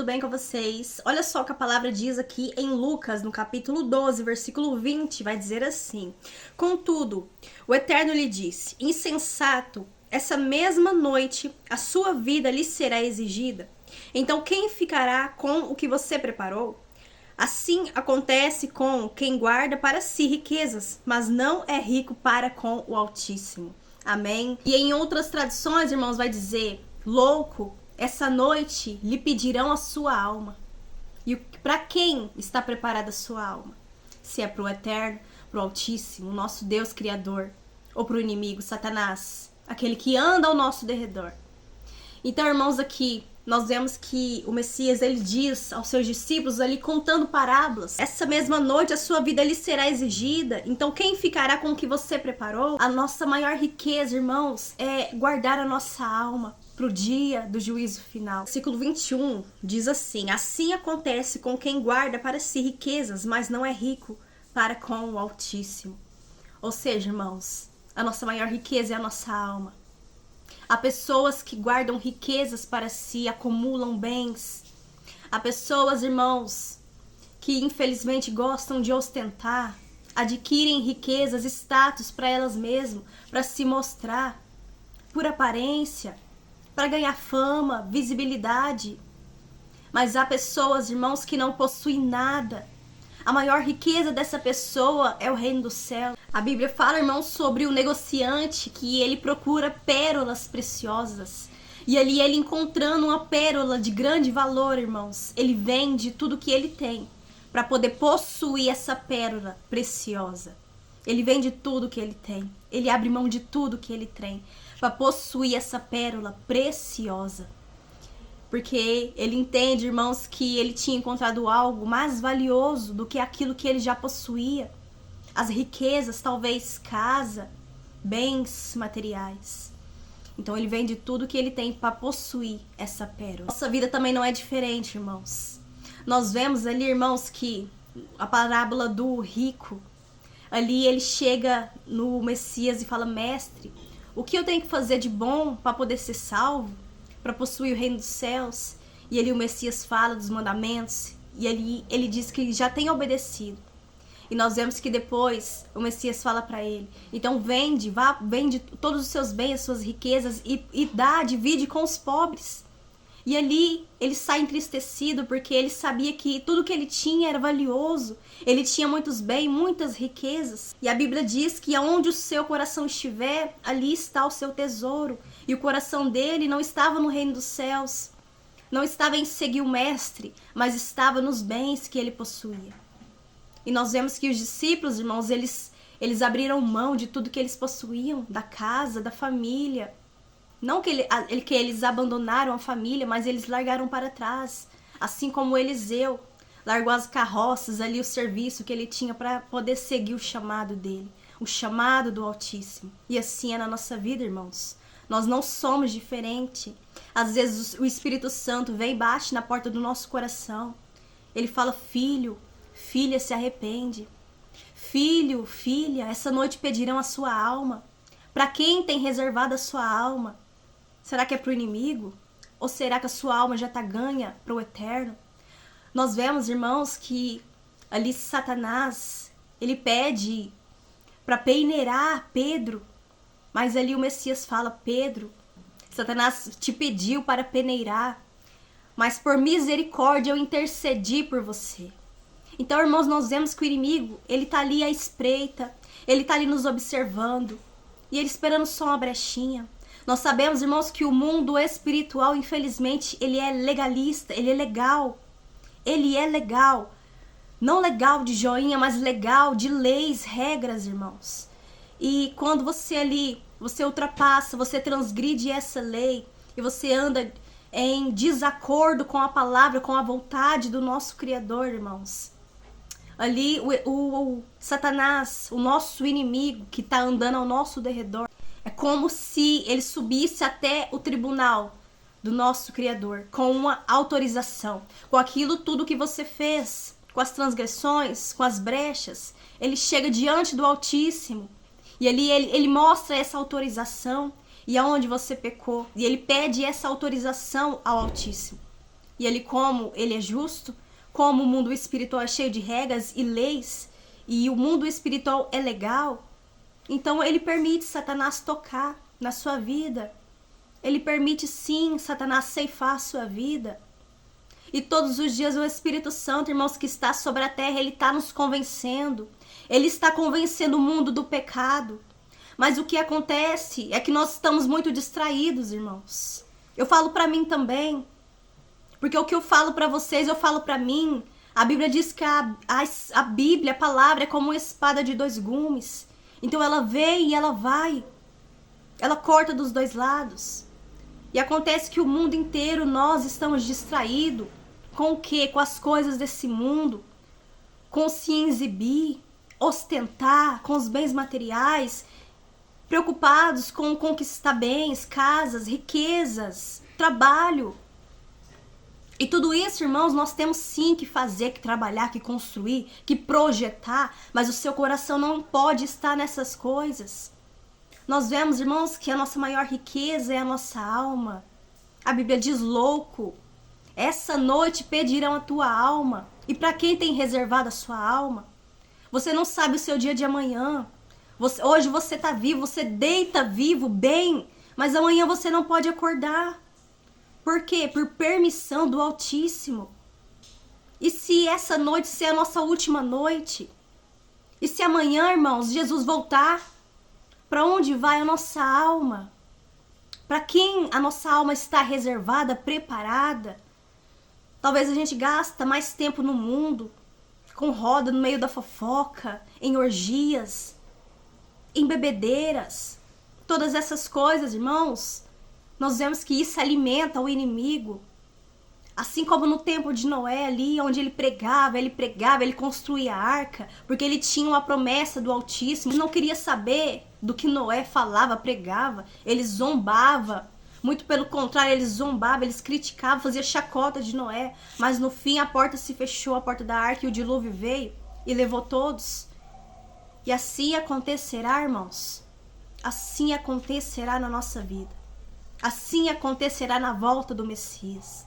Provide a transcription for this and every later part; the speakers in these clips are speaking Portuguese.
bem com vocês? Olha só o que a palavra diz aqui em Lucas, no capítulo 12, versículo 20, vai dizer assim: Contudo, o Eterno lhe disse: Insensato, essa mesma noite a sua vida lhe será exigida. Então quem ficará com o que você preparou? Assim acontece com quem guarda para si riquezas, mas não é rico para com o Altíssimo. Amém? E em outras traduções, irmãos, vai dizer: louco, essa noite lhe pedirão a sua alma. E para quem está preparada a sua alma? Se é para o Eterno, para o Altíssimo, o nosso Deus Criador, ou para o inimigo, Satanás, aquele que anda ao nosso derredor. Então, irmãos, aqui nós vemos que o Messias, ele diz aos seus discípulos ali, contando parábolas: essa mesma noite a sua vida lhe será exigida, então quem ficará com o que você preparou? A nossa maior riqueza, irmãos, é guardar a nossa alma para o dia do juízo final. Versículo 21 diz assim: assim acontece com quem guarda para si riquezas, mas não é rico para com o Altíssimo. Ou seja, irmãos, a nossa maior riqueza é a nossa alma. Há pessoas que guardam riquezas para si, acumulam bens. Há pessoas, irmãos, que infelizmente gostam de ostentar, adquirem riquezas, status para elas mesmas, para se mostrar, por aparência, para ganhar fama, visibilidade. Mas há pessoas, irmãos, que não possuem nada. A maior riqueza dessa pessoa é o reino do céu. A Bíblia fala, irmãos, sobre o negociante, que ele procura pérolas preciosas. E ali ele, encontrando uma pérola de grande valor, irmãos, ele vende tudo que ele tem para poder possuir essa pérola preciosa. Ele vende tudo que ele tem. Ele abre mão de tudo que ele tem para possuir essa pérola preciosa. Porque ele entende, irmãos, que ele tinha encontrado algo mais valioso do que aquilo que ele já possuía. As riquezas, talvez casa, bens materiais. Então ele vende tudo que ele tem para possuir essa pérola. Nossa vida também não é diferente, irmãos. Nós vemos ali, irmãos, que a parábola do rico, ali ele chega no Messias e fala: mestre, o que eu tenho que fazer de bom para poder ser salvo? Para possuir o reino dos céus? E ali o Messias fala dos mandamentos, e ali ele diz que já tem obedecido. E nós vemos que depois o Messias fala para ele: então vende todos os seus bens, as suas riquezas e divide com os pobres. E ali ele sai entristecido, porque ele sabia que tudo que ele tinha era valioso. Ele tinha muitos bens, muitas riquezas. E a Bíblia diz que aonde o seu coração estiver, ali está o seu tesouro. E o coração dele não estava no reino dos céus, não estava em seguir o mestre, mas estava nos bens que ele possuía. E nós vemos que os discípulos, irmãos, eles abriram mão de tudo que eles possuíam, da casa, da família. Não que eles abandonaram a família, mas eles largaram para trás. Assim como Eliseu largou as carroças ali, o serviço que ele tinha para poder seguir o chamado dele, o chamado do Altíssimo. E assim é na nossa vida, irmãos. Nós não somos diferentes. Às vezes o Espírito Santo vem e bate na porta do nosso coração. Ele fala: filho, filha, se arrepende. Filho, filha, essa noite pedirão a sua alma. Para quem tem reservado a sua alma? Será que é para o inimigo? Ou será que a sua alma já está ganha para o Eterno? Nós vemos, irmãos, que ali Satanás, ele pede para peneirar Pedro. Mas ali o Messias fala: Pedro, Satanás te pediu para peneirar, mas por misericórdia eu intercedi por você. Então, irmãos, nós vemos que o inimigo, ele está ali à espreita, ele está ali nos observando, e ele esperando só uma brechinha. Nós sabemos, irmãos, que o mundo espiritual, infelizmente, ele é legalista, ele é legal. Ele é legal. Não legal de joinha, mas legal de leis, regras, irmãos. E quando você ultrapassa, você transgride essa lei, e você anda em desacordo com a palavra, com a vontade do nosso Criador, irmãos. Ali o Satanás, o nosso inimigo que está andando ao nosso derredor, é como se ele subisse até o tribunal do nosso Criador, com uma autorização, com aquilo tudo que você fez, com as transgressões, com as brechas. Ele chega diante do Altíssimo, e ali ele mostra essa autorização, e aonde você pecou, e ele pede essa autorização ao Altíssimo. E como ele é justo, como o mundo espiritual é cheio de regras e leis, e o mundo espiritual é legal, então ele permite Satanás tocar na sua vida. Ele permite sim Satanás ceifar a sua vida. E todos os dias o Espírito Santo, irmãos, que está sobre a terra, ele está nos convencendo. Ele está convencendo o mundo do pecado. Mas o que acontece é que nós estamos muito distraídos, irmãos. Eu falo para mim também. Porque o que eu falo para vocês, eu falo para mim. A Bíblia diz que a Bíblia, a palavra, é como uma espada de 2 gumes. Então ela vem e ela vai. Ela corta dos 2 lados. E acontece que o mundo inteiro nós estamos distraídos com o quê? Com as coisas desse mundo, com se exibir, ostentar, com os bens materiais, preocupados com conquistar bens, casas, riquezas, trabalho. E tudo isso, irmãos, nós temos sim que fazer, que trabalhar, que construir, que projetar, mas o seu coração não pode estar nessas coisas. Nós vemos, irmãos, que a nossa maior riqueza é a nossa alma. A Bíblia diz, louco, essa noite pedirão a tua alma. E para quem tem reservado a sua alma? Você não sabe o seu dia de amanhã. Hoje você está vivo, você deita vivo, bem, mas amanhã você não pode acordar. Por quê? Por permissão do Altíssimo. E se essa noite ser a nossa última noite? E se amanhã, irmãos, Jesus voltar? Para onde vai a nossa alma? Para quem a nossa alma está reservada, preparada? Talvez a gente gasta mais tempo no mundo, com roda no meio da fofoca, em orgias, em bebedeiras. Todas essas coisas, irmãos, nós vemos que isso alimenta o inimigo. Assim como no tempo de Noé ali, onde ele pregava, ele construía a arca, porque ele tinha uma promessa do Altíssimo. Ele não queria saber do que Noé falava, pregava, ele zombava. Muito pelo contrário, eles zombavam, eles criticavam, faziam chacota de Noé. Mas no fim a porta se fechou, a porta da arca, e o dilúvio veio e levou todos. E assim acontecerá, irmãos. Assim acontecerá na nossa vida. Assim acontecerá na volta do Messias.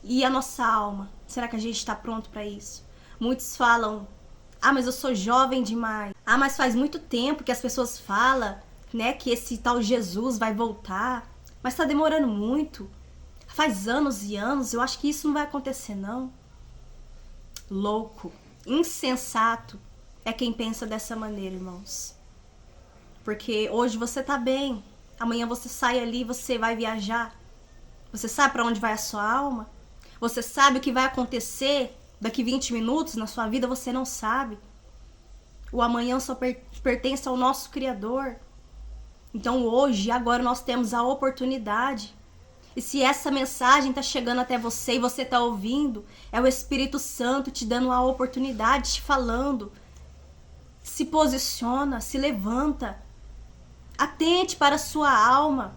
E a nossa alma? Será que a gente está pronto para isso? Muitos falam, mas eu sou jovem demais. Mas faz muito tempo que as pessoas falam, né, que esse tal Jesus vai voltar. Mas está demorando muito. Faz anos e anos, eu acho que isso não vai acontecer, não. Louco, insensato é quem pensa dessa maneira, irmãos. Porque hoje você tá bem, amanhã você sai ali, você vai viajar. Você sabe para onde vai a sua alma? Você sabe o que vai acontecer daqui 20 minutos na sua vida? Você não sabe. O amanhã só pertence ao nosso Criador. Então hoje, agora nós temos a oportunidade. E se essa mensagem está chegando até você e você está ouvindo, é o Espírito Santo te dando a oportunidade, te falando. Se posiciona, se levanta. Atente para a sua alma.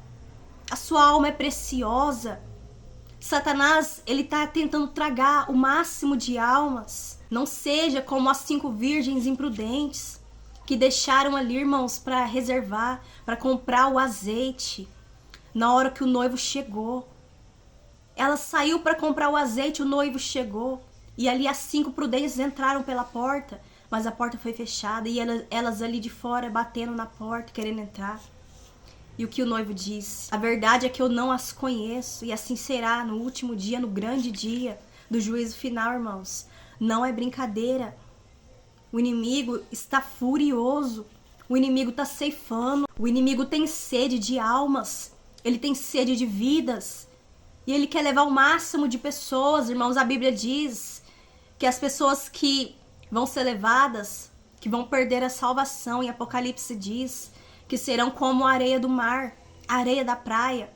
A sua alma é preciosa. Satanás, ele está tentando tragar o máximo de almas. Não seja como as 5 virgens imprudentes que deixaram ali, irmãos, para reservar, para comprar o azeite na hora que o noivo chegou. Ela saiu para comprar o azeite, o noivo chegou. E ali as 5 prudentes entraram pela porta, mas a porta foi fechada e elas ali de fora batendo na porta, querendo entrar. E o que o noivo diz? A verdade é que eu não as conheço, e assim será no último dia, no grande dia do juízo final, irmãos. Não é brincadeira. O inimigo está furioso. O inimigo está ceifando. O inimigo tem sede de almas. Ele tem sede de vidas. E ele quer levar o máximo de pessoas, irmãos. A Bíblia diz que as pessoas que vão ser levadas, que vão perder a salvação, em Apocalipse diz que serão como a areia do mar, a areia da praia.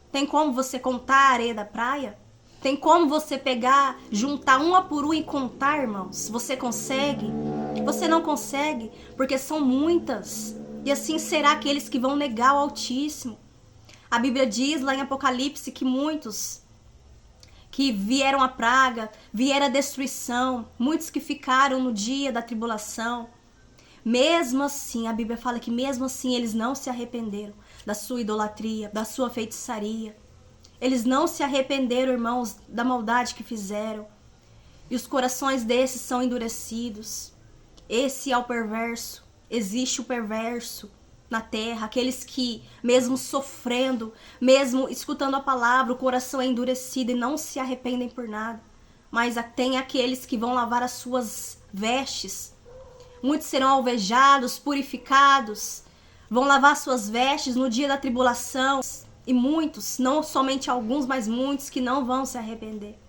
Tem como você contar a areia da praia? Tem como você pegar, juntar uma por uma e contar, irmãos? Você consegue? Você não consegue, porque são muitas. E assim será aqueles que vão negar o Altíssimo. A Bíblia diz lá em Apocalipse que muitos que vieram a praga, vieram a destruição, muitos que ficaram no dia da tribulação. Mesmo assim, a Bíblia fala que mesmo assim eles não se arrependeram da sua idolatria, da sua feitiçaria. Eles não se arrependeram, irmãos, da maldade que fizeram. E os corações desses são endurecidos. Esse é o perverso. Existe o perverso na terra. Aqueles que, mesmo sofrendo, mesmo escutando a palavra, o coração é endurecido e não se arrependem por nada. Mas tem aqueles que vão lavar as suas vestes. Muitos serão alvejados, purificados. Vão lavar suas vestes no dia da tribulação. E muitos, não somente alguns, mas muitos que não vão se arrepender.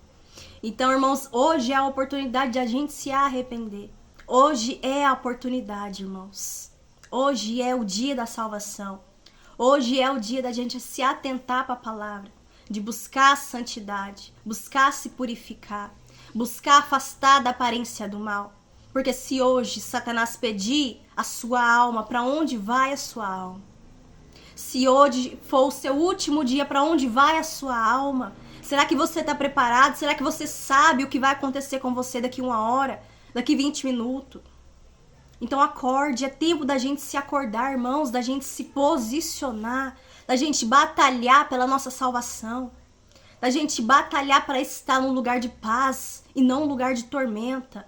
Então, irmãos, hoje é a oportunidade de a gente se arrepender. Hoje é a oportunidade, irmãos. Hoje é o dia da salvação. Hoje é o dia da gente se atentar para a palavra, de buscar a santidade, buscar se purificar, buscar afastar da aparência do mal. Porque se hoje Satanás pedir a sua alma, para onde vai a sua alma? Se hoje for o seu último dia, para onde vai a sua alma? Será que você está preparado? Será que você sabe o que vai acontecer com você daqui 1 hora? Daqui 20 minutos? Então acorde, é tempo da gente se acordar, irmãos, da gente se posicionar, da gente batalhar pela nossa salvação, da gente batalhar para estar num lugar de paz e não um lugar de tormenta.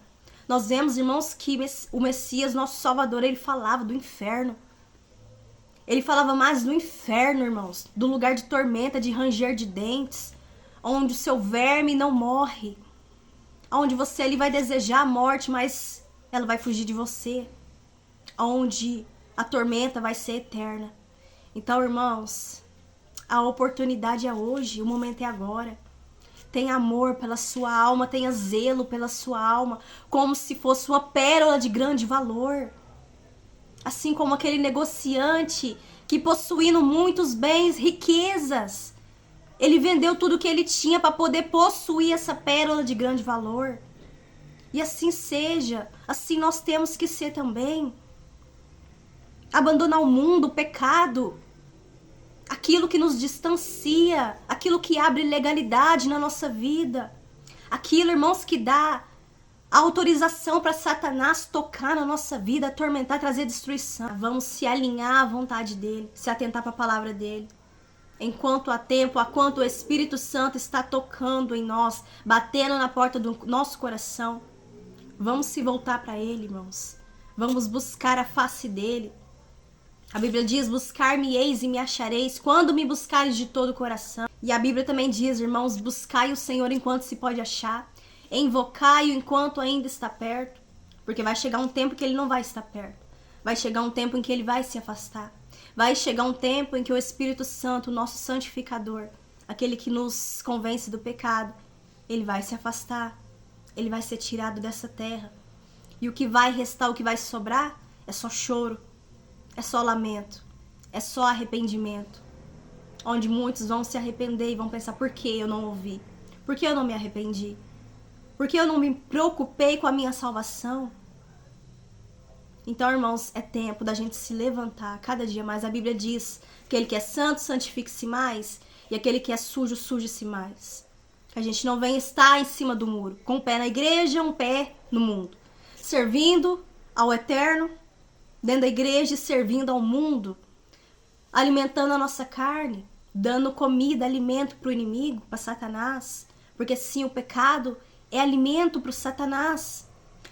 Nós vemos, irmãos, que o Messias, nosso Salvador, ele falava do inferno. Ele falava mais do inferno, irmãos, do lugar de tormenta, de ranger de dentes, onde o seu verme não morre, onde você ali vai desejar a morte, mas ela vai fugir de você, onde a tormenta vai ser eterna. Então, irmãos, a oportunidade é hoje, o momento é agora. Tenha amor pela sua alma, tenha zelo pela sua alma, como se fosse uma pérola de grande valor. Assim como aquele negociante que, possuindo muitos bens, riquezas, ele vendeu tudo o que ele tinha para poder possuir essa pérola de grande valor. E assim seja, assim nós temos que ser também. Abandonar o mundo, o pecado, aquilo que nos distancia, aquilo que abre legalidade na nossa vida, aquilo, irmãos, que dá autorização para Satanás tocar na nossa vida, atormentar, trazer destruição. Vamos se alinhar à vontade dele, se atentar para a palavra dele. Enquanto há tempo, enquanto o Espírito Santo está tocando em nós, batendo na porta do nosso coração, vamos se voltar para ele, irmãos. Vamos buscar a face dele. A Bíblia diz, buscar-me-eis e me achareis, quando me buscares de todo o coração. E a Bíblia também diz, irmãos, buscai o Senhor enquanto se pode achar. Invocai-o enquanto ainda está perto, porque vai chegar um tempo que ele não vai estar perto. Vai chegar um tempo em que ele vai se afastar. Vai chegar um tempo em que o Espírito Santo, o nosso santificador, aquele que nos convence do pecado, ele vai se afastar. Ele vai ser tirado dessa terra. E o que vai restar, o que vai sobrar, é só choro, é só lamento, é só arrependimento. Onde muitos vão se arrepender e vão pensar, por que eu não ouvi? Por que eu não me arrependi? Porque eu não me preocupei com a minha salvação. Então, irmãos, é tempo da gente se levantar cada dia mais. A Bíblia diz que aquele que é santo, santifique-se mais. E aquele que é sujo, suje-se mais. Que a gente não venha estar em cima do muro, com um pé na igreja, um pé no mundo. Servindo ao eterno, dentro da igreja e servindo ao mundo. Alimentando a nossa carne, dando comida, alimento para o inimigo, para Satanás. Porque sim, o pecado é alimento para o Satanás.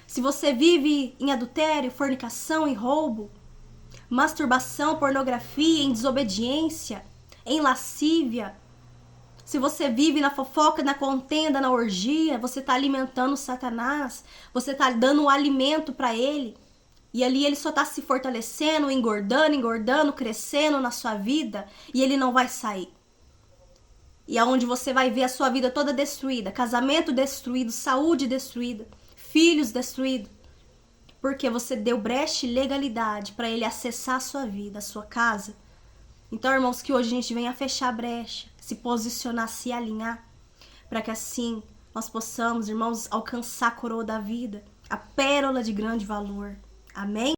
Se você vive em adultério, fornicação e roubo, masturbação, pornografia, em desobediência, em lascívia, se você vive na fofoca, na contenda, na orgia, você está alimentando o Satanás, você está dando um alimento para ele, e ali ele só está se fortalecendo, engordando, crescendo na sua vida, e ele não vai sair. E aonde você vai ver a sua vida toda destruída, casamento destruído, saúde destruída, filhos destruídos, porque você deu brecha e legalidade para ele acessar a sua vida, a sua casa. Então, irmãos, que hoje a gente venha fechar a brecha, se posicionar, se alinhar, para que assim nós possamos, irmãos, alcançar a coroa da vida, a pérola de grande valor. Amém?